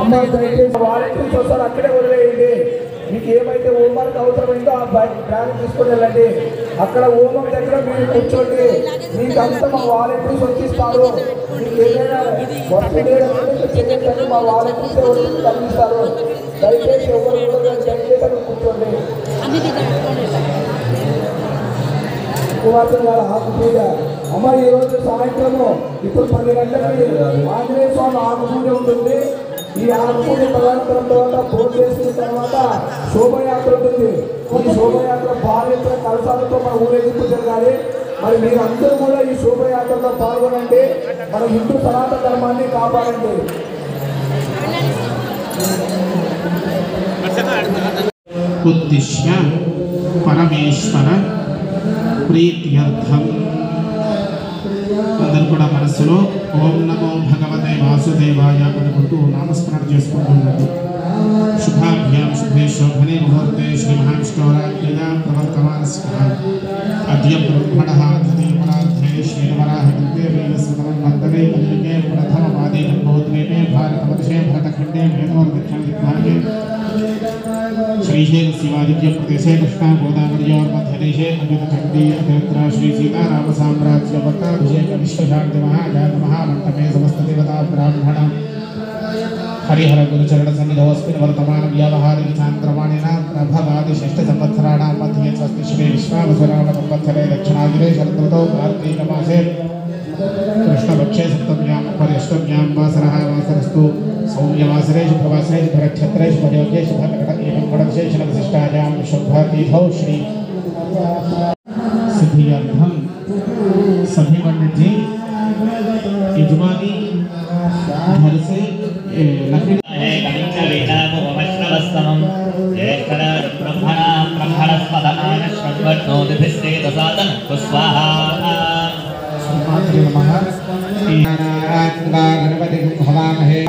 అమ్మ దయచేసి వాలంటీర్స్ వస్తారు, అక్కడే వదిలేయండి. మీకు ఏమైతే హోంవర్క్ అవసరమైందో ఆ బ్యాగ్ తీసుకొని వెళ్ళండి. అక్కడ హోంవర్క్ దగ్గర మీరు కూర్చోండి. మీకు అంతా మా వాలంటీర్స్ వచ్చిస్తారు. మీకు ఏదైనా వస్తుంది చేయండి, మా వాలంటీర్స్ వచ్చి అందిస్తారు. దయచేసి ఎవరు దయచేసి అక్కడ కూర్చోండి. ఉపవాసం గారు ఆకు పూజ అమ్మ ఈరోజు సాయంత్రము ఇప్పుడు 10 గంటలకి ఆంజనేయ స్వామి ఆకు పూజ ఉంటుంది. ఈ ఆకు పూజ తదనంతరం తర్వాత భోజనం చేసిన తర్వాత శోభయాత్ర ఉంటుంది. ఈ శోభయాత్ర భార్యత్ర కలసాలతో మన ఊరేగింపు జరగాలి. మరి మీరందరూ కూడా ఈ శోభయాత్రలో పాల్గొనండి. మన హిందూ సనాతన ధర్మాన్ని కాపాడండి. ఉద్దిశ్య పరమేశ్వర ప్రీత్యర్థం అందరూ కూడా మనస్సులో ఓం నమో భగవతే వాసుదేవాయ అనుకుంటూ నామస్మరణ చేసుకుంటున్నారు. శుభాభ్యాం శుభే శోభనే ముహూర్తే శ్రీ మహావిష్ణురాజ్ఞయా ప్రవర్తమానస్య అద్య బ్రహ్మణః తృతీయపరార్థే శ్రీవరాహకృతే వేదస్మృతమన్వంతరే కలియుగే ప్రథమపాదే గంగోత్రేణే భారతవర్షే భరతఖండే వేదవర్దక్షిణదిగ్భాగే श्रीशैल शिवादित्य प्रदेशे कृष्णा गोदावरीयोर मध्यदेशे अद्वैतचंडी अद्वैतरा श्री सीताराम साम्राज्य पट्टाभिषेक विश्वशांति महायाग महामंडपे समस्त देवता ब्राह्मण हरिहर गुरुचरण सन्निधोऽस्मिन् वर्तमान व्यावहारिक चान्द्रवाणिना प्रभवादि षष्ठ संवत्सराणां मध्ये स्वस्ति श्री विश्वावसुरावण संवत्सरे दक्षिणागिरे शरदृतौ कार्तीकमासे कृष्णपक्षे सप्तम्यां पर्यष्टम्यां वासरः वासरस्तु सौम्यवासरे शुभवासरे शुभनक्षत्रे शुभयोगे शुभकटके शुभविशिष्टायां शुभतिथौ श्री सिद्धियर्थम सभी पंडित जी यजमानी घर से लकड़ी गणपति हवामहे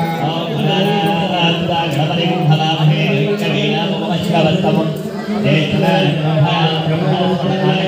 गणपति